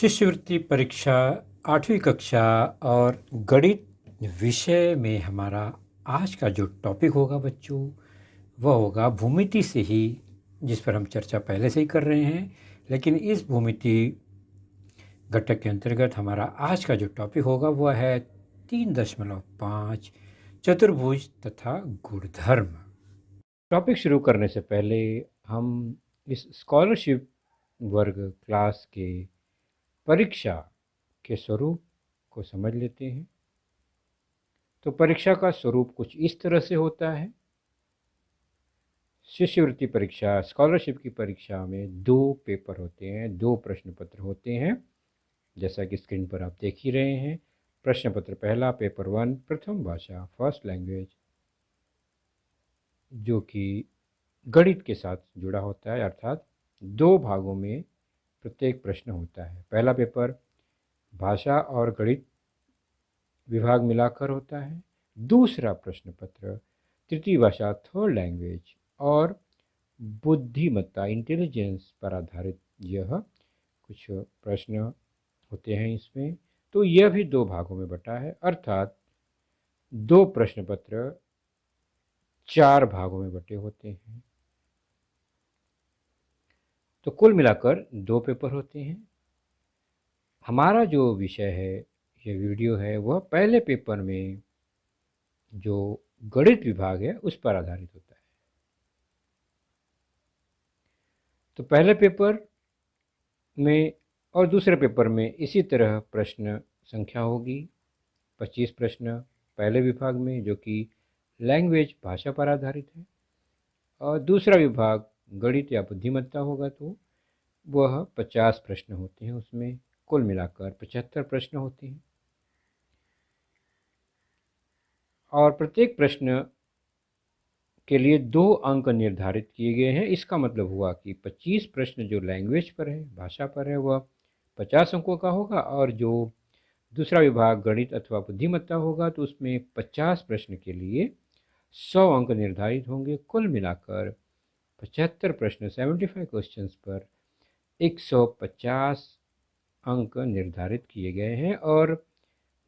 शिष्यवृत्ति परीक्षा 8वीं कक्षा और गणित विषय में हमारा आज का जो टॉपिक होगा बच्चों, वह होगा भूमिति से ही, जिस पर हम चर्चा पहले से ही कर रहे हैं। लेकिन इस भूमिति घटक के अंतर्गत हमारा आज का जो टॉपिक होगा वह है 3.5 चतुर्भुज तथा गुणधर्म। टॉपिक शुरू करने से पहले हम इस स्कॉलरशिप वर्ग क्लास के परीक्षा के स्वरूप को समझ लेते हैं। तो परीक्षा का स्वरूप कुछ इस तरह से होता है। शिष्यवृत्ति परीक्षा, स्कॉलरशिप की परीक्षा में 2 पेपर होते हैं, 2 प्रश्न पत्र होते हैं, जैसा कि स्क्रीन पर आप देख ही रहे हैं। प्रश्न पत्र पहला, पेपर 1, प्रथम भाषा, फर्स्ट लैंग्वेज, जो कि गणित के साथ जुड़ा होता है, अर्थात 2 भागों में प्रत्येक प्रश्न होता है। पहला पेपर भाषा और गणित विभाग मिलाकर होता है। दूसरा प्रश्न पत्र तृतीय भाषा, थर्ड लैंग्वेज और बुद्धिमत्ता, इंटेलिजेंस पर आधारित यह कुछ प्रश्न होते हैं इसमें। तो यह भी 2 भागों में बटा है, अर्थात 2 प्रश्न पत्र 4 भागों में बटे होते हैं। तो कुल मिलाकर 2 पेपर होते हैं। हमारा जो विषय है, ये वीडियो है, वह पहले पेपर में जो गणित विभाग है उस पर आधारित होता है। तो पहले पेपर में और दूसरे पेपर में इसी तरह प्रश्न संख्या होगी। 25 प्रश्न पहले विभाग में, जो कि लैंग्वेज, भाषा पर आधारित है, और दूसरा विभाग गणित या बुद्धिमत्ता होगा तो वह 50 प्रश्न होते हैं। उसमें कुल मिलाकर 75 प्रश्न होते हैं और प्रत्येक प्रश्न के लिए 2 अंक निर्धारित किए गए हैं। इसका मतलब हुआ कि 25 प्रश्न जो लैंग्वेज पर है, भाषा पर है, वह 50 अंकों का होगा, और जो दूसरा विभाग गणित अथवा बुद्धिमत्ता होगा तो उसमें 50 प्रश्न के लिए 100 अंक निर्धारित होंगे। कुल मिलाकर 75 प्रश्न, 75 क्वेश्चंस पर 150 अंक निर्धारित किए गए हैं, और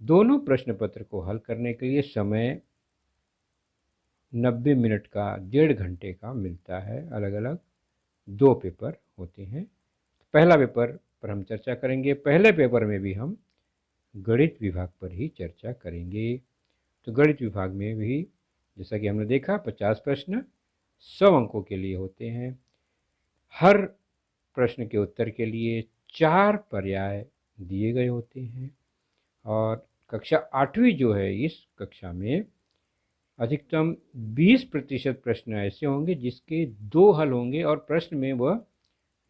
दोनों प्रश्न पत्र को हल करने के लिए समय 90 मिनट का, 1.5 घंटे का मिलता है। अलग अलग 2 पेपर होते हैं। पहला पेपर पर हम चर्चा करेंगे। पहले पेपर में भी हम गणित विभाग पर ही चर्चा करेंगे। तो गणित विभाग में भी जैसा कि हमने देखा 50 प्रश्न 100 अंकों के लिए होते हैं। हर प्रश्न के उत्तर के लिए 4 पर्याय दिए गए होते हैं, और कक्षा 8वीं जो है, इस कक्षा में अधिकतम 20% प्रश्न ऐसे होंगे जिसके 2 हल होंगे, और प्रश्न में वह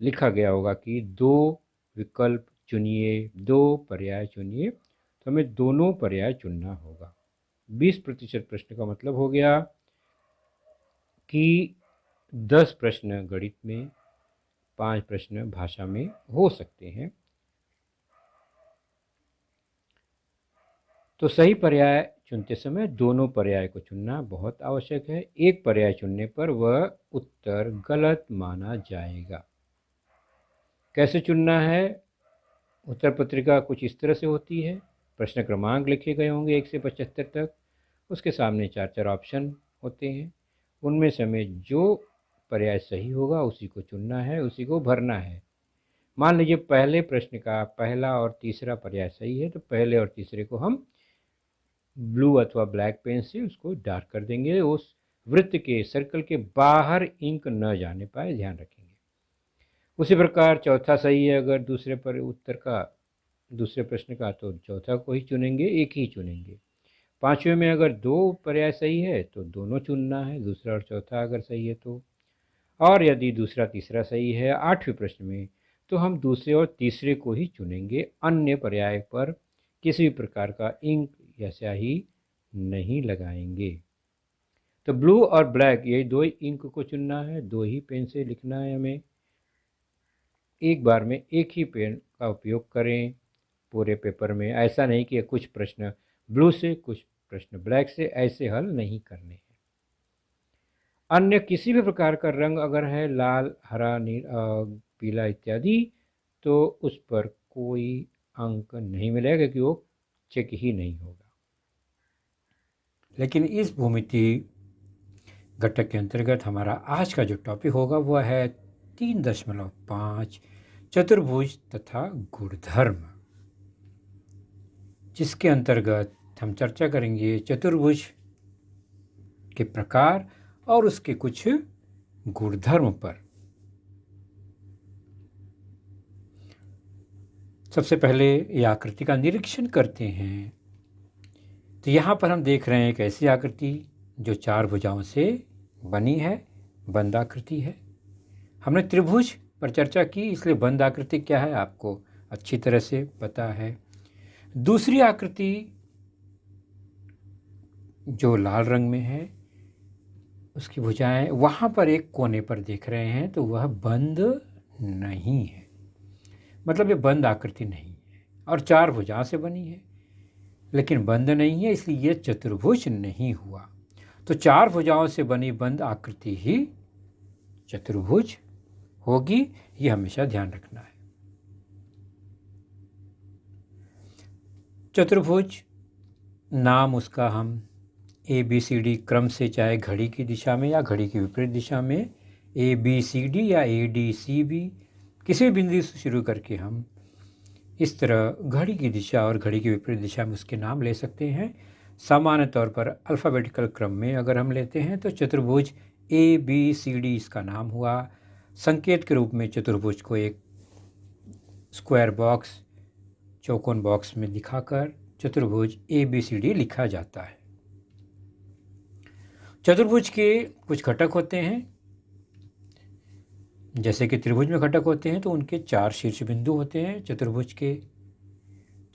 लिखा गया होगा कि 2 विकल्प चुनिए, 2 पर्याय चुनिए, तो हमें दोनों पर्याय चुनना होगा। 20% प्रश्न का मतलब हो गया कि 10 प्रश्न गणित में, 5 प्रश्न भाषा में हो सकते हैं। तो सही पर्याय चुनते समय दोनों पर्याय को चुनना बहुत आवश्यक है। एक पर्याय चुनने पर वह उत्तर गलत माना जाएगा। कैसे चुनना है? उत्तर पत्रिका कुछ इस तरह से होती है। प्रश्न क्रमांक लिखे गए होंगे 1 से 75 तक। उसके सामने 4 ऑप्शन होते हैं। उनमें से हमें जो पर्याय सही होगा उसी को चुनना है, उसी को भरना है। मान लीजिए पहले प्रश्न का पहला और तीसरा पर्याय सही है, तो पहले और तीसरे को हम ब्लू अथवा ब्लैक पेन से उसको डार्क कर देंगे। उस वृत्त के, सर्कल के बाहर इंक न जाने पाए, ध्यान रखेंगे। उसी प्रकार चौथा सही है अगर दूसरे पर उत्तर का, दूसरे प्रश्न का, तो चौथा को ही चुनेंगे, एक ही चुनेंगे। 5वें में अगर 2 पर्याय सही है तो दोनों चुनना है, दूसरा और चौथा अगर सही है तो। और यदि दूसरा तीसरा सही है 8वें प्रश्न में, तो हम दूसरे और तीसरे को ही चुनेंगे। अन्य पर्याय पर किसी भी प्रकार का इंक या स्याही नहीं लगाएंगे। तो ब्लू और ब्लैक, यही 2 ही इंक को चुनना है, 2 ही पेन से लिखना है हमें। एक बार में एक ही पेन का उपयोग करें पूरे पेपर में। ऐसा नहीं कि कुछ प्रश्न ब्लू से, कुछ प्रश्न ब्लैक से, ऐसे हल नहीं करने हैं। अन्य किसी भी प्रकार का रंग अगर है, लाल, हरा, नीला, पीला इत्यादि, तो उस पर कोई अंक नहीं मिलेगा क्योंकि वो चेक ही नहीं होगा। लेकिन इस भूमिति घटक के अंतर्गत हमारा आज का जो टॉपिक होगा वह है 3.5 चतुर्भुज तथा गुणधर्म, जिसके अंतर्गत हम चर्चा करेंगे चतुर्भुज के प्रकार और उसके कुछ गुणधर्म पर। सबसे पहले यह आकृति का निरीक्षण करते हैं। तो यहाँ पर हम देख रहे हैं एक ऐसी आकृति जो 4 भुजाओं से बनी है, बंद आकृति है। हमने त्रिभुज पर चर्चा की, इसलिए बंद आकृति क्या है आपको अच्छी तरह से पता है। दूसरी आकृति जो लाल रंग में है, उसकी भुजाएं वहाँ पर एक कोने पर देख रहे हैं, तो वह बंद नहीं है, मतलब ये बंद आकृति नहीं है और 4 भुजाओं से बनी है लेकिन बंद नहीं है, इसलिए ये चतुर्भुज नहीं हुआ। तो 4 भुजाओं से बनी बंद आकृति ही चतुर्भुज होगी, ये हमेशा ध्यान रखना है। चतुर्भुज नाम उसका हम ABCD क्रम से, चाहे घड़ी की दिशा में या घड़ी की विपरीत दिशा में ABCD या ADCB किसी भी बिंदु से शुरू करके हम इस तरह घड़ी की दिशा और घड़ी की विपरीत दिशा में उसके नाम ले सकते हैं। सामान्य तौर पर अल्फ़ाबेटिकल क्रम में अगर हम लेते हैं तो चतुर्भुज ABCD इसका नाम हुआ। संकेत के रूप में चतुर्भुज को एक स्क्वायर बॉक्स, चौकोन बॉक्स में दिखाकर चतुर्भुज ABCD लिखा जाता है। चतुर्भुज के कुछ घटक होते हैं, जैसे कि त्रिभुज में घटक होते हैं तो उनके 4 शीर्ष बिंदु होते हैं। चतुर्भुज के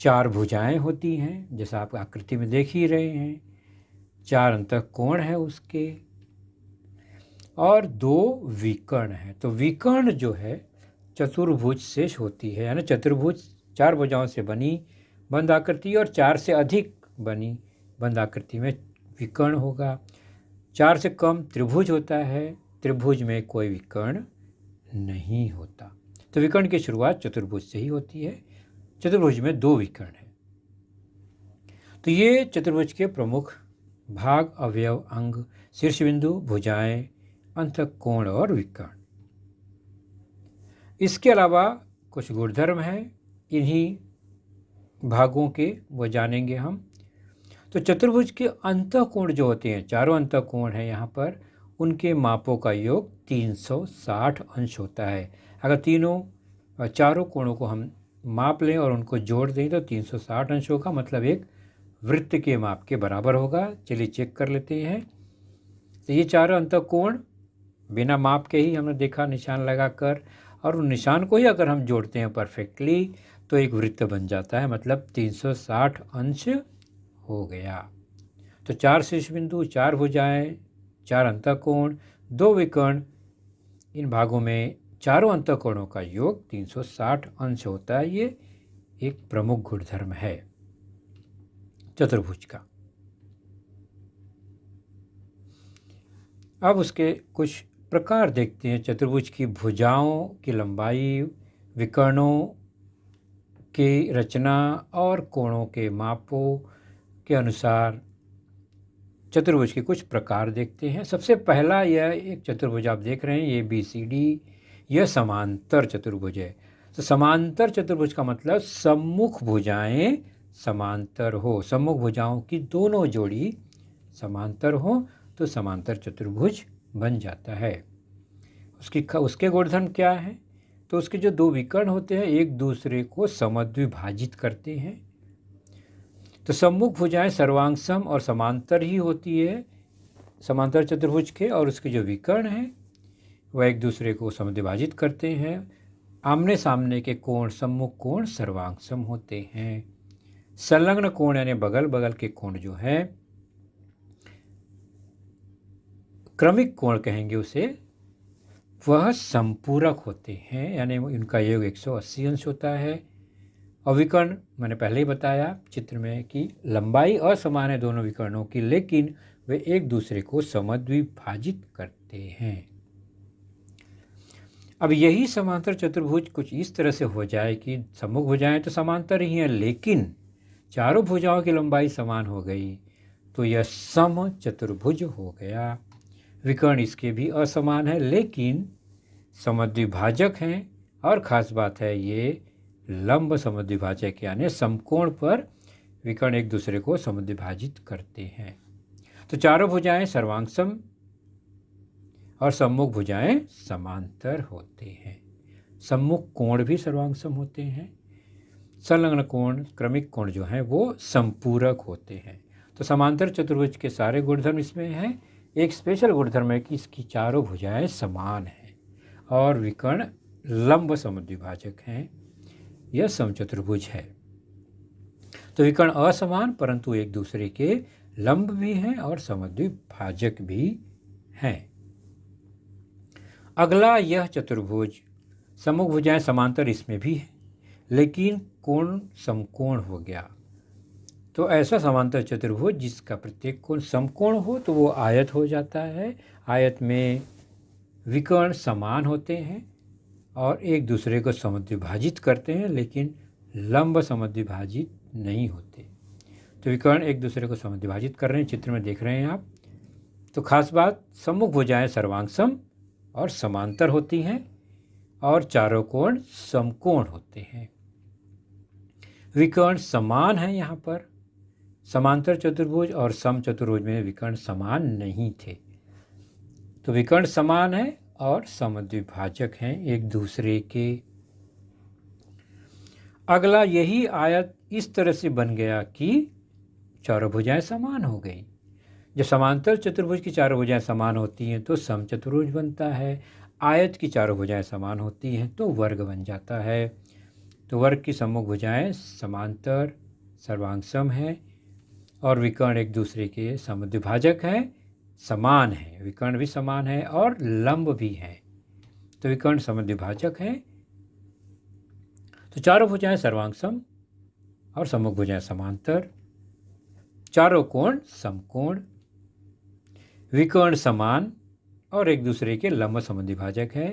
4 भुजाएं होती हैं, जैसा आप आकृति में देख ही रहे हैं। 4 अंतःकोण है उसके और 2 विकर्ण है। तो विकर्ण जो है चतुर्भुज से होती है, यानी चतुर्भुज 4 भुजाओं से बनी बंद आकृति और 4 से अधिक बनी बंद आकृति में विकर्ण होगा। 4 से कम त्रिभुज होता है, त्रिभुज में कोई विकर्ण नहीं होता। तो विकर्ण की शुरुआत चतुर्भुज से ही होती है। चतुर्भुज में 2 विकर्ण हैं। तो ये चतुर्भुज के प्रमुख भाग, अवयव, अंग, शीर्ष बिंदु, भुजाएं, अंतःकोण और विकर्ण। इसके अलावा कुछ गुणधर्म हैं, इन्हीं भागों के वो जानेंगे हम। तो चतुर्भुज के अंतःकोण जो होते हैं, 4 अंतःकोण हैं यहाँ पर, उनके मापों का योग 360 अंश होता है। अगर चारों कोणों को हम माप लें और उनको जोड़ दें तो 360 अंश होगा, मतलब एक वृत्त के माप के बराबर होगा। चलिए चेक कर लेते हैं। तो ये 4 अंतःकोण बिना माप के ही हमने देखा निशान लगाकर, और उन निशान को ही अगर हम जोड़ते हैं परफेक्टली तो एक वृत्त बन जाता है, मतलब 360 अंश हो गया। तो 4 शीर्ष बिंदु, 4 भुजाएं, 4 अंतःकोण, 2 विकर्ण, इन भागों में चारों अंतःकोणों का योग 360 अंश होता है। ये एक प्रमुख गुणधर्म है चतुर्भुज का। अब उसके कुछ प्रकार देखते हैं। चतुर्भुज की भुजाओं की लंबाई, विकर्णों की रचना और कोणों के मापों के अनुसार चतुर्भुज के कुछ प्रकार देखते हैं। सबसे पहला यह एक चतुर्भुज आप देख रहे हैं ABCD, यह समांतर चतुर्भुज है। तो समांतर चतुर्भुज का मतलब सम्मुख भुजाएं समांतर हो, सम्मुख भुजाओं की दोनों जोड़ी समांतर हो तो समांतर चतुर्भुज बन जाता है। उसके गुणधर्म क्या है? तो उसके जो 2 विकर्ण होते हैं एक दूसरे को समद्विभाजित करते हैं। तो सम्मुख भुजाएं सर्वांगसम और समांतर ही होती है समांतर चतुर्भुज के, और उसके जो विकर्ण हैं वह एक दूसरे को समद्विभाजित करते हैं। आमने सामने के कोण, सम्मुख कोण सर्वांगसम होते हैं। संलग्न कोण यानी बगल बगल के कोण जो है, क्रमिक कोण कहेंगे उसे, वह संपूरक होते हैं, यानी उनका योग 180 अंश होता है। और विकर्ण मैंने पहले ही बताया चित्र में कि लंबाई असमान है दोनों विकर्णों की, लेकिन वे एक दूसरे को समद्विभाजित करते हैं। अब यही समांतर चतुर्भुज कुछ इस तरह से हो जाए कि सम्मुख भुजाएं तो समांतर ही हैं, लेकिन चारों भुजाओं की लंबाई समान हो गई, तो यह सम चतुर्भुज हो गया। विकर्ण इसके भी असमान है, लेकिन समद्विभाजक हैं, और ख़ास बात है ये लंब समद्विभाजक, यानी समकोण पर विकर्ण एक दूसरे को समद्विभाजित करते हैं। तो चारों भुजाएं सर्वांगसम और सम्मुख भुजाएं समांतर होते हैं। सम्मुख कोण भी सर्वांगसम होते हैं। संलग्न कोण, क्रमिक कोण जो हैं वो संपूरक होते हैं। तो समांतर चतुर्भुज के सारे गुणधर्म इसमें हैं। एक स्पेशल गुणधर्म है कि इसकी चारों भुजाएं समान हैं और विकर्ण लंब समद्विभाजक हैं। यह समचतुर्भुज है। तो विकर्ण असमान परंतु एक दूसरे के लंब भी हैं और समद्विभाजक भी हैं। अगला यह चतुर्भुज, सम्मुख भुजाएं समांतर इसमें भी है, लेकिन कोण समकोण हो गया। तो ऐसा समांतर चतुर्भुज जिसका प्रत्येक कोण समकोण हो तो वो आयत हो जाता है। आयत में विकर्ण समान होते हैं और एक दूसरे को समद्विभाजित करते हैं, लेकिन लंब समद्विभाजित नहीं होते। तो विकर्ण एक दूसरे को समद्विभाजित कर रहे हैं, चित्र में देख रहे हैं आप। तो खास बात, सम्मुख भुजाएं सर्वांगसम और समांतर होती हैं और चारों कोण समकोण होते हैं। विकर्ण समान है। यहाँ पर समांतर चतुर्भुज और सम चतुर्भुज में विकर्ण समान नहीं थे। तो विकर्ण समान है और समद्विभाजक हैं एक दूसरे के। अगला, यही आयत इस तरह से बन गया कि चारों भुजाएं समान हो गई। जब समांतर चतुर्भुज की चारों भुजाएं समान होती हैं तो समचतुर्भुज बनता है। आयत की चारों भुजाएं समान होती हैं तो वर्ग बन जाता है। तो वर्ग की सम्मुख भुजाएं समांतर सर्वांगसम हैं और विकर्ण एक दूसरे के समद्विभाजक हैं, समान हैं। विकर्ण भी समान है और लंब भी हैं। तो विकर्ण समद्विभाजक हैं। तो चारों भुजाएं सर्वांगसम और सम्मुख भुजाएं समांतर, चारों कोण समकोण, विकर्ण समान और एक दूसरे के लंब समद्विभाजक है।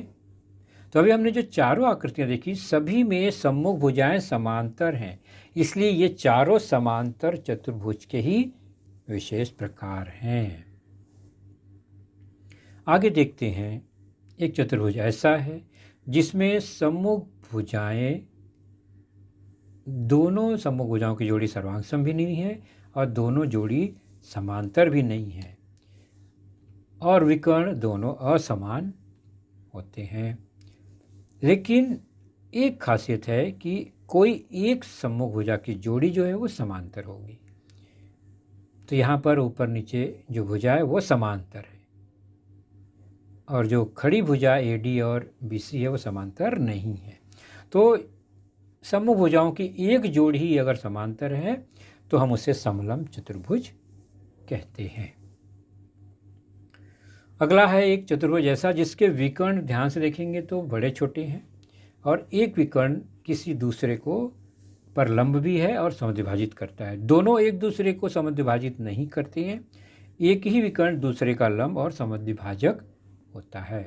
तो अभी हमने जो चारों आकृतियां देखी, सभी में सम्मुख भुजाएं समांतर हैं, इसलिए ये चारों समांतर चतुर्भुज के ही विशेष प्रकार हैं। आगे देखते हैं, एक चतुर्भुज ऐसा है जिसमें सम्मुख भुजाएं, दोनों सम्मुख भुजाओं की जोड़ी सर्वांगसम भी नहीं है और दोनों जोड़ी समांतर भी नहीं है और विकर्ण दोनों असमान होते हैं। लेकिन एक खासियत है कि कोई एक सम्मुख भुजा की जोड़ी जो है वो समांतर होगी। तो यहाँ पर ऊपर नीचे जो भुजा है वो समांतर है और जो खड़ी भुजा AD और BC है वो समांतर नहीं है। तो सम्मुख भुजाओं की एक जोड़ी ही अगर समांतर है तो हम उसे समलंब चतुर्भुज कहते हैं। अगला है एक चतुर्भुज ऐसा जिसके विकर्ण ध्यान से देखेंगे तो बड़े छोटे हैं और एक विकर्ण किसी दूसरे को पर लंब भी है और समद्विभाजित करता है। दोनों एक दूसरे को समद्विभाजित नहीं करते हैं, एक ही विकर्ण दूसरे का लंब और समद्विभाजक होता है।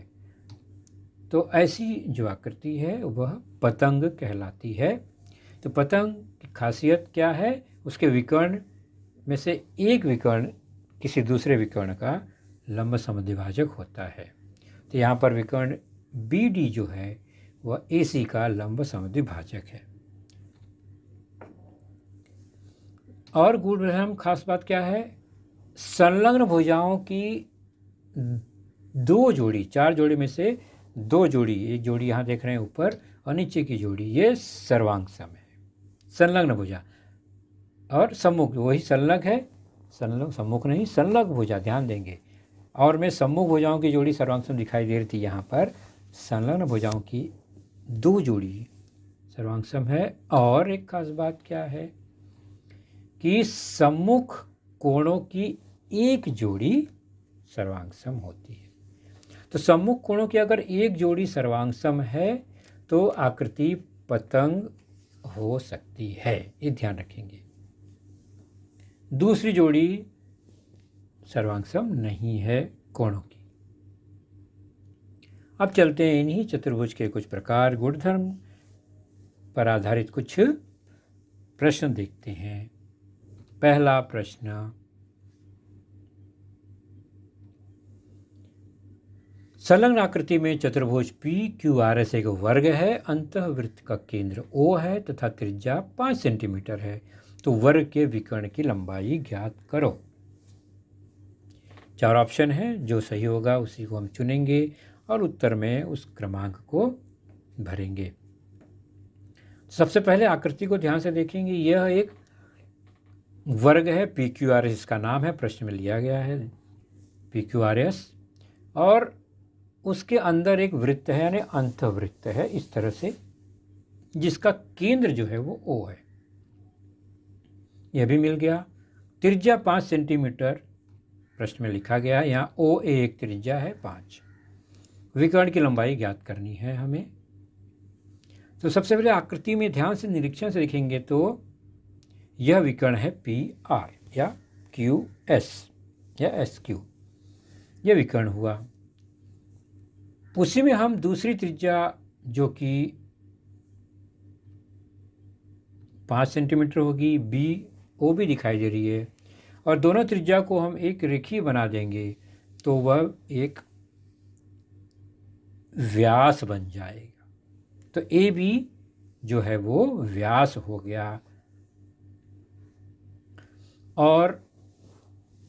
तो ऐसी जो आकृति है वह पतंग कहलाती है। तो पतंग की खासियत क्या है? उसके विकर्ण में से एक विकर्ण किसी दूसरे विकर्ण का लंब समद्विभाजक होता है। तो यहाँ पर विकर्ण BD जो है वह AC का लंब समद्विभाजक है। और गुणधर्म खास बात क्या है? संलग्न भुजाओं की दो जोड़ी, चार जोड़ी में से दो जोड़ी, एक जोड़ी यहाँ देख रहे हैं ऊपर और नीचे की जोड़ी, ये सर्वांगसम है। संलग्न भुजा और सम्मुख वही संलग्न है, संलग्न सम्मुख नहीं, संलग्न भुजा, ध्यान देंगे। और में सम्मुख भुजाओं की जोड़ी सर्वांगसम दिखाई दे रही थी, यहाँ पर संलग्न भुजाओं की दो जोड़ी सर्वांगसम है। और एक खास बात क्या है कि सम्मुख कोणों की एक जोड़ी सर्वांगसम होती है। तो सम्मुख कोणों की अगर एक जोड़ी सर्वांगसम है तो आकृति पतंग हो सकती है, ये ध्यान रखेंगे। दूसरी जोड़ी सर्वांगसम नहीं है कोणों की। अब चलते हैं इन्हीं चतुर्भुज के कुछ प्रकार गुणधर्म पर आधारित कुछ प्रश्न देखते हैं। पहला प्रश्न, संलग्न आकृति में चतुर्भुज PQRS एक वर्ग है, अंतःवृत्त का केंद्र O है तथा त्रिज्या 5 सेंटीमीटर है, तो वर्ग के विकर्ण की लंबाई ज्ञात करो। 4 ऑप्शन हैं, जो सही होगा उसी को हम चुनेंगे और उत्तर में उस क्रमांक को भरेंगे। सबसे पहले आकृति को ध्यान से देखेंगे। यह एक वर्ग है, PQRS इसका नाम है, प्रश्न में लिया गया है PQRS, और उसके अंदर एक वृत्त है यानी अंतःवृत्त है इस तरह से, जिसका केंद्र जो है वो O है, यह भी मिल गया। त्रिज्या 5 सेंटीमीटर प्रश्न में लिखा गया है, यहाँ OA एक त्रिज्या है 5। विकर्ण की लंबाई ज्ञात करनी है हमें। तो सबसे पहले आकृति में ध्यान से निरीक्षण से देखेंगे तो यह विकर्ण है PR या QS या SQ, यह विकर्ण हुआ। उसी में हम दूसरी त्रिज्या जो कि 5 सेंटीमीटर होगी, BO भी दिखाई दे रही है, और दोनों त्रिज्या को हम एक रेखीय बना देंगे तो वह एक व्यास बन जाएगा। तो AB जो है वो व्यास हो गया, और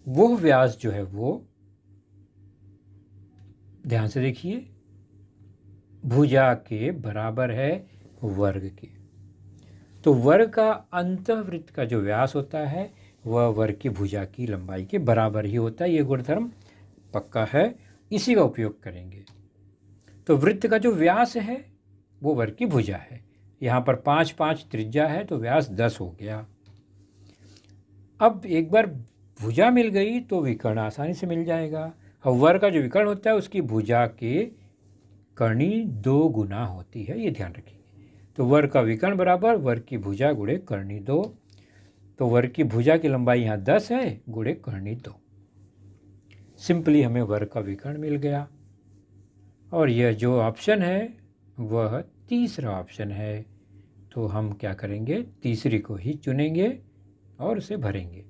वो व्यास जो है वो ध्यान से देखिए भुजा के बराबर है वर्ग के। तो वर्ग का अंतःवृत्त का जो व्यास होता है वह वर्ग की भुजा की लंबाई के बराबर ही होता है। ये गुणधर्म पक्का है, इसी का उपयोग करेंगे। तो वृत्त का जो व्यास है वो वर्ग की भुजा है। यहाँ पर 5-5 त्रिज्या है तो व्यास 10 हो गया। अब एक बार भुजा मिल गई तो विकर्ण आसानी से मिल जाएगा। और वर्ग का जो विकर्ण होता है उसकी भुजा के कर्णी 2 गुना होती है, ये ध्यान रखिए। तो वर्ग का विकर्ण बराबर वर्ग की भुजा गुणे कर्णी 2। तो वर्ग की भुजा की लंबाई यहाँ 10 है गुणे कर्णी 2। सिंपली हमें वर्ग का विकर्ण मिल गया। और यह जो ऑप्शन है वह तीसरा ऑप्शन है, तो हम क्या करेंगे, तीसरी को ही चुनेंगे और उसे भरेंगे।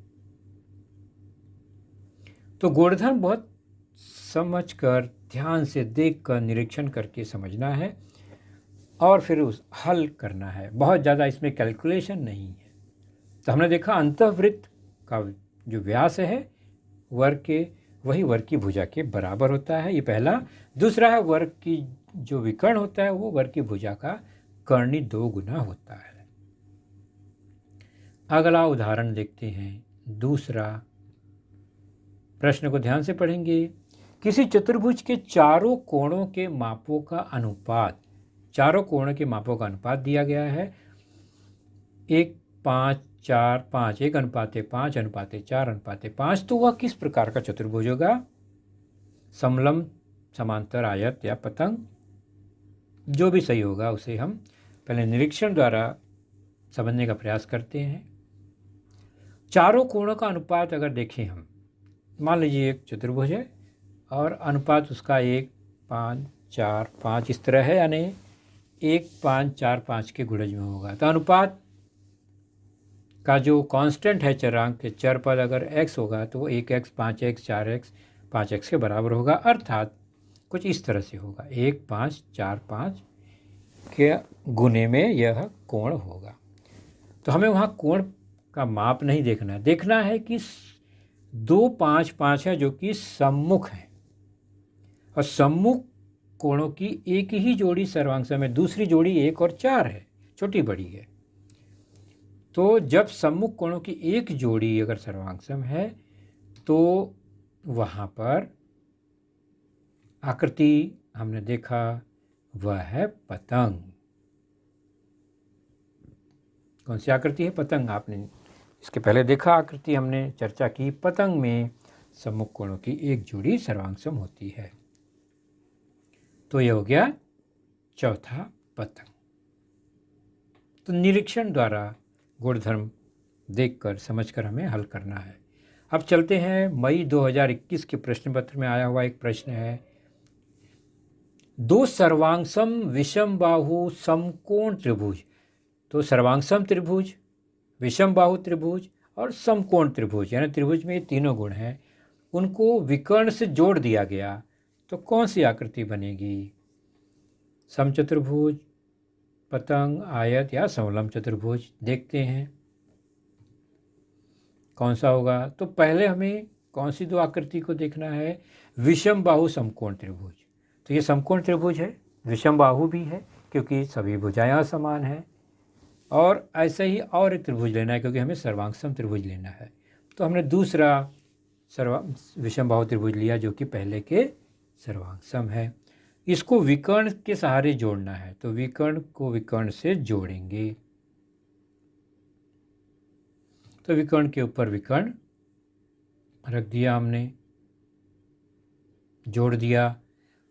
तो गुणधर्म बहुत समझकर, ध्यान से देखकर, निरीक्षण करके समझना है और फिर उस हल करना है। बहुत ज़्यादा इसमें कैलकुलेशन नहीं है। तो हमने देखा अंतःवृत्त का जो व्यास है वर्ग के, वही वर्ग की भुजा के बराबर होता है, ये पहला। दूसरा है वर्ग की जो विकर्ण होता है वो वर्ग की भुजा का कर्णी 2 गुना होता है। अगला उदाहरण देखते हैं, दूसरा प्रश्न को ध्यान से पढ़ेंगे। किसी चतुर्भुज के चारों कोणों के मापों का अनुपात, चारों कोणों के मापों का अनुपात दिया गया है 1:5:4:5, 1:5:4:5। तो वह किस प्रकार का चतुर्भुज होगा? समलंब, समांतर, आयत या पतंग, जो भी सही होगा उसे हम पहले निरीक्षण द्वारा समझने का प्रयास करते हैं। चारों कोणों का अनुपात अगर देखें हम, मान लीजिए एक चतुर्भुज है और अनुपात उसका 1:5:4:5 इस तरह है, यानी 1:5:4:5 के गुणज में होगा। तो अनुपात का जो कांस्टेंट है चरांक के चर पद अगर x होगा तो वो 1x, 5x, 4x, 5x के बराबर होगा। अर्थात कुछ इस तरह से होगा, 1:5:4:5 के गुने में यह कोण होगा। तो हमें वहाँ कोण का माप नहीं देखना है, देखना है कि 2:5:5 है जो कि सम्मुख है, और सम्मुख कोणों की एक ही जोड़ी सर्वांगसम है, दूसरी जोड़ी 1 और 4 है, छोटी बड़ी है। तो जब सम्मुख कोणों की एक जोड़ी अगर सर्वांगसम है तो वहाँ पर आकृति हमने देखा वह है पतंग। कौन सी आकृति है? पतंग। आपने इसके पहले देखा आकृति, हमने चर्चा की, पतंग में सम्मुख कोणों की एक जोड़ी सर्वांगसम होती है। तो यह हो गया चौथा पतंग। तो निरीक्षण द्वारा गुणधर्म देखकर समझकर हमें हल करना है। अब चलते हैं मई 2021 के प्रश्न पत्र में आया हुआ एक प्रश्न है, दो सर्वांगसम विषम बाहु समकोण त्रिभुज, तो सर्वांगसम त्रिभुज, विषम बाहु त्रिभुज और समकोण त्रिभुज, यानी त्रिभुज में ये तीनों गुण हैं, उनको विकर्ण से जोड़ दिया गया तो कौन सी आकृति बनेगी? समचतुर्भुज, पतंग, आयत या समलंब चतुर्भुज? देखते हैं कौन सा होगा। तो पहले हमें कौन सी दो आकृति को देखना है? विषम बाहु समकोण त्रिभुज। तो ये समकोण त्रिभुज है, विषम बाहु भी है क्योंकि सभी भुजाएं समान हैं, और ऐसे ही और एक त्रिभुज लेना है क्योंकि हमें सर्वांगसम त्रिभुज लेना है। तो हमने दूसरा विषम बाहु त्रिभुज लिया जो कि पहले के सर्वांगसम है। इसको विकर्ण के सहारे जोड़ना है, तो विकर्ण को विकर्ण से जोड़ेंगे। तो विकर्ण के ऊपर विकर्ण रख दिया हमने, जोड़ दिया,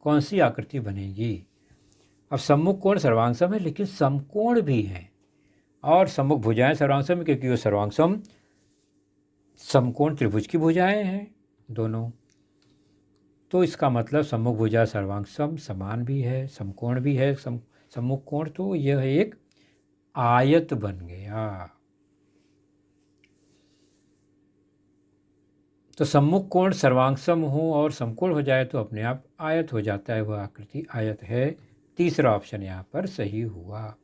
कौन सी आकृति बनेगी? अब सम्मुख कोण सर्वांगसम है लेकिन समकोण भी है, और सम्मुख भुजाएं सर्वांगसम क्योंकि वो सर्वांगसम समकोण त्रिभुज की भुजाएं हैं दोनों। तो इसका मतलब सम्मुख भुजा सर्वांगसम समान भी है, समकोण भी है, सम्मुख कोण, तो यह एक आयत बन गया। तो सम्मुख कोण सर्वांगसम हो और समकोण हो जाए तो अपने आप आयत हो जाता है, वह आकृति आयत है। तीसरा ऑप्शन यहाँ पर सही हुआ।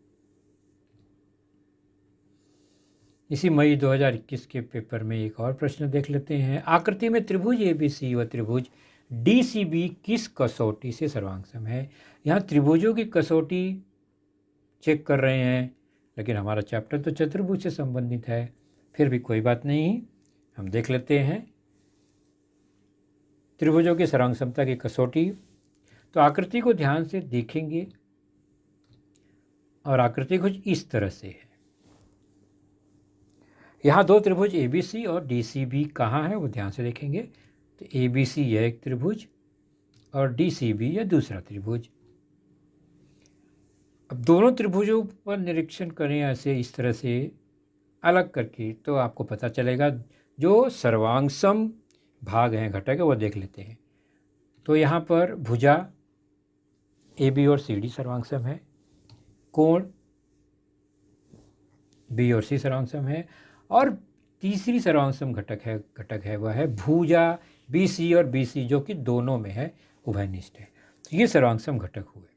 इसी मई 2021 के पेपर में एक और प्रश्न देख लेते हैं। आकृति में त्रिभुज ABC व त्रिभुज DCB किस कसौटी से सर्वांगसम है? यहाँ त्रिभुजों की कसौटी चेक कर रहे हैं, लेकिन हमारा चैप्टर तो चतुर्भुज से संबंधित है। फिर भी कोई बात नहीं, हम देख लेते हैं त्रिभुजों की सर्वांगसमता की कसौटी। तो आकृति को ध्यान से देखेंगे और आकृति कुछ इस तरह से है। यहाँ दो त्रिभुज ABC और DCB कहाँ है वो ध्यान से देखेंगे। तो ABC यह एक त्रिभुज और DCB यह दूसरा त्रिभुज। अब दोनों त्रिभुजों पर निरीक्षण करें ऐसे इस तरह से अलग करके, तो आपको पता चलेगा जो सर्वांगसम भाग हैं, घटक है, वो देख लेते हैं। तो यहाँ पर भुजा AB और CD सर्वांगसम है, कोण B और C सर्वांगसम है, और तीसरी सर्वांगसम घटक है वह है भुजा BC और BC जो कि दोनों में है, उभयनिष्ठ है। तो ये सर्वांगसम घटक हुए।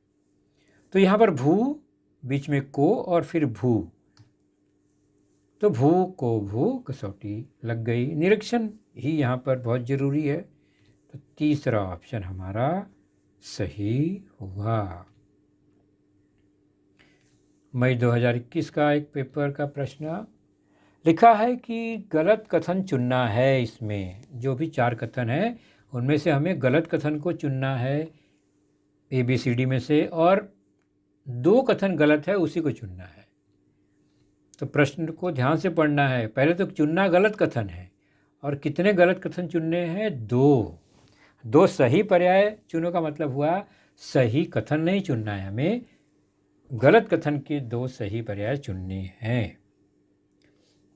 तो यहाँ पर भू, बीच में को और फिर भू, तो भू को भू कसौटी लग गई। निरीक्षण ही यहाँ पर बहुत ज़रूरी है। तो तीसरा ऑप्शन हमारा सही हुआ। मई 2021 का एक पेपर का प्रश्न लिखा है कि गलत कथन चुनना है। इसमें जो भी 4 कथन है उनमें से हमें गलत कथन को चुनना है ABCD में से, और 2 कथन गलत है उसी को चुनना है। तो प्रश्न को ध्यान से पढ़ना है। पहले तो चुनना गलत कथन है, और कितने गलत कथन चुनने हैं? 2 सही पर्याय चुनो का मतलब हुआ सही कथन नहीं चुनना है, हमें गलत कथन के 2 सही पर्याय चुनने हैं।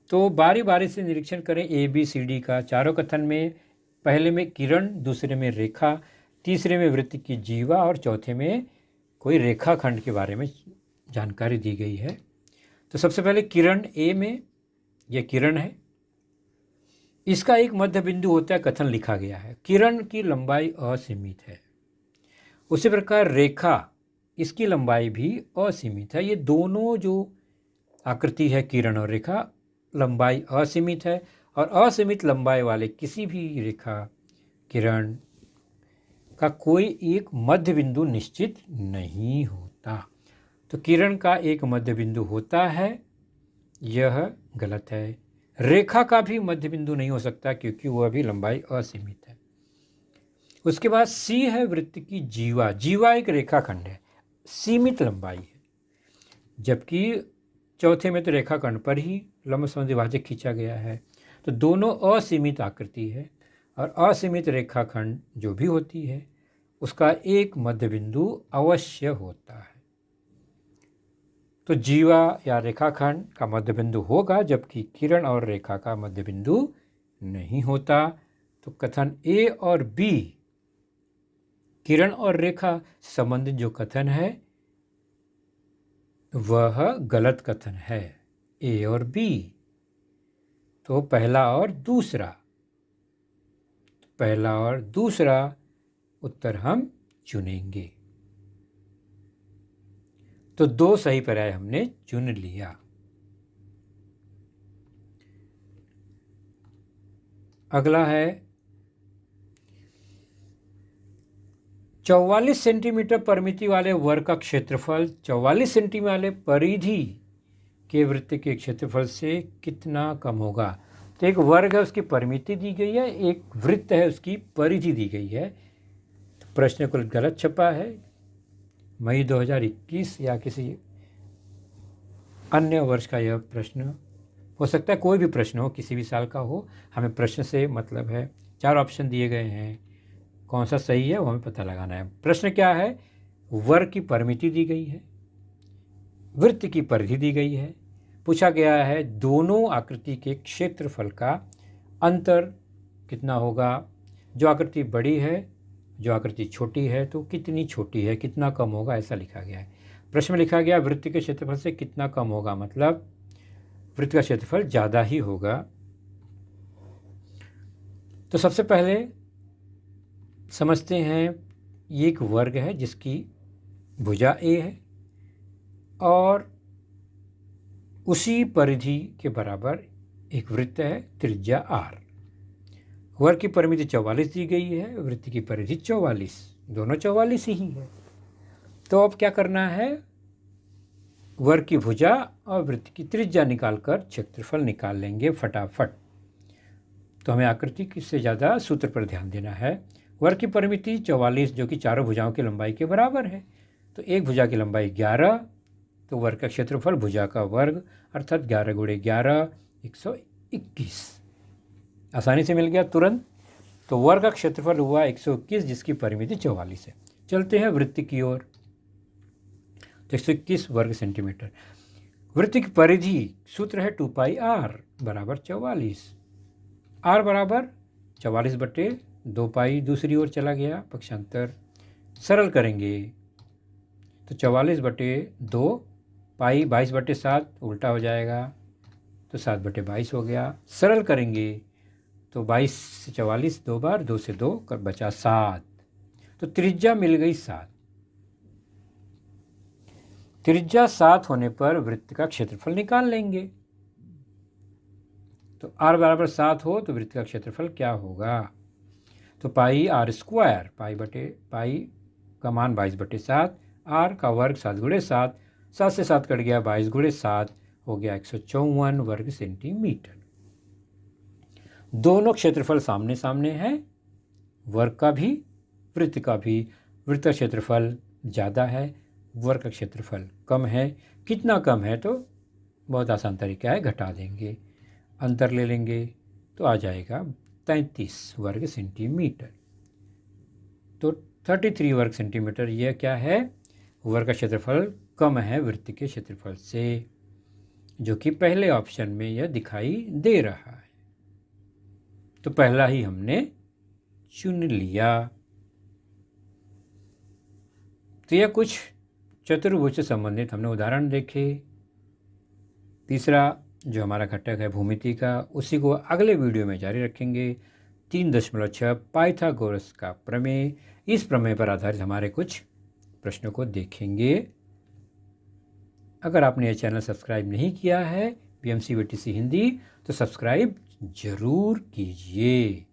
तो बारी बारी से निरीक्षण करें ABCD का। चारों कथन में पहले में किरण, दूसरे में रेखा, तीसरे में वृत्त की जीवा और चौथे में कोई रेखाखंड के बारे में जानकारी दी गई है। तो सबसे पहले किरण A में, यह किरण है, इसका एक मध्य बिंदु होता है, कथन लिखा गया है। किरण की लंबाई असीमित है। उसी प्रकार रेखा, इसकी लंबाई भी असीमित है। ये दोनों जो आकृति है किरण और रेखा, लंबाई असीमित है, और असीमित लंबाई वाले किसी भी रेखा किरण का कोई एक मध्य बिंदु निश्चित नहीं होता। तो किरण का एक मध्य बिंदु होता है, यह गलत है। रेखा का भी मध्य बिंदु नहीं हो सकता क्योंकि वह भी लंबाई असीमित है। उसके बाद C है वृत्त की जीवा। जीवा एक रेखाखंड है, सीमित लंबाई है, जबकि चौथे में तो रेखाखंड पर ही लंब समद्विभाजक खींचा गया है। तो दोनों असीमित आकृति है, और असीमित रेखाखंड जो भी होती है उसका एक मध्य बिंदु अवश्य होता है। तो जीवा या रेखाखंड का मध्य बिंदु होगा, जबकि किरण और रेखा का मध्य बिंदु नहीं होता। तो कथन A और B किरण और रेखा से संबंधित जो कथन है वह गलत कथन है, ए और बी। तो पहला और दूसरा उत्तर हम चुनेंगे। तो 2 सही पर्याय हमने चुन लिया। अगला है 44 सेंटीमीटर परिमिति वाले वर्ग का क्षेत्रफल 44 सेंटीमीटर वाले परिधि के वृत्त के क्षेत्रफल से कितना कम होगा। तो एक वर्ग है, उसकी परिमिति दी गई है, एक वृत्त है, उसकी परिधि दी गई है। तो प्रश्न कुल गलत छपा है। मई 2021 या किसी अन्य वर्ष का यह प्रश्न हो सकता है, कोई भी प्रश्न हो, किसी भी साल का हो। हमें प्रश्न से मतलब है। 4 ऑप्शन दिए गए हैं, कौन सा सही है वो हमें पता लगाना है। प्रश्न क्या है, वर्ग की परिमिति दी गई है, वृत्त की परिधि दी गई है, पूछा गया है दोनों आकृति के क्षेत्रफल का अंतर कितना होगा। जो आकृति बड़ी है, जो आकृति छोटी है, तो कितनी छोटी है, कितना कम होगा, ऐसा लिखा गया है। प्रश्न में लिखा गया वृत्त के क्षेत्रफल से कितना कम होगा, मतलब वृत्त का क्षेत्रफल ज़्यादा ही होगा। तो सबसे पहले समझते हैं, ये एक वर्ग है जिसकी भुजा ए है और उसी परिधि के बराबर एक वृत्त है, त्रिज्या आर। वर्ग की परिमिति 44 दी गई है, वृत्त की परिधि 44, दोनों 44 ही है। तो अब क्या करना है, वर्ग की भुजा और वृत्त की त्रिज्या निकालकर क्षेत्रफल निकाल लेंगे फटाफट। तो हमें आकृति से ज़्यादा सूत्र पर ध्यान देना है। वर्ग की परिमिति 44 जो कि चारों भुजाओं की लंबाई के बराबर है। तो एक भुजा की लंबाई 11, तो वर्ग का क्षेत्रफल भुजा का वर्ग अर्थात 11 गुणे 11 121। आसानी से मिल गया तुरंत। तो वर्ग का क्षेत्रफल हुआ 121 जिसकी परिमिति 44 है। चलते हैं वृत्त की ओर। तो 121 वर्ग सेंटीमीटर। वृत्त की परिधि सूत्र है 2 पाई आर बराबर 44। आर बराबर 44 बटे 2 पाई, दूसरी ओर चला गया, पक्षांतर सरल करेंगे तो 44 बटे 2 पाई 22 बटे 7 उल्टा हो जाएगा, तो 7 बटे 22 हो गया। सरल करेंगे तो 22 से 44 2 बार, 2 से 2 कर बचा 7। तो त्रिज्या मिल गई 7। त्रिज्या 7 होने पर वृत्त का क्षेत्रफल निकाल लेंगे। तो r बराबर 7 हो तो वृत्त का क्षेत्रफल क्या होगा। तो पाई आर स्क्वायर, पाई का मान 22 बटे 7, r का वर्ग 7 गुणे 7, 7 से 7 कट गया, 22 गुणे 7 हो गया 154 वर्ग सेंटीमीटर। दोनों क्षेत्रफल सामने सामने हैं, वर्ग का भी वृत्त का भी। वृत्त का क्षेत्रफल ज़्यादा है, वर्ग का क्षेत्रफल कम है। कितना कम है, तो बहुत आसान तरीका है, घटा देंगे, अंतर ले लेंगे तो आ जाएगा 33 वर्ग सेंटीमीटर। तो 33 वर्ग सेंटीमीटर यह क्या है, वर्ग का क्षेत्रफल कम है वृत्त के क्षेत्रफल से, जो कि पहले ऑप्शन में यह दिखाई दे रहा है। तो पहला ही हमने चुन लिया। तो यह कुछ चतुर्भुज से संबंधित हमने उदाहरण देखे। तीसरा जो हमारा घटक है भूमिति का, उसी को अगले वीडियो में जारी रखेंगे। 3.6 पाइथागोरस का प्रमेय, इस प्रमेय पर आधारित हमारे कुछ प्रश्नों को देखेंगे। अगर आपने यह चैनल सब्सक्राइब नहीं किया है BMC VTC हिंदी, तो सब्सक्राइब जरूर कीजिए।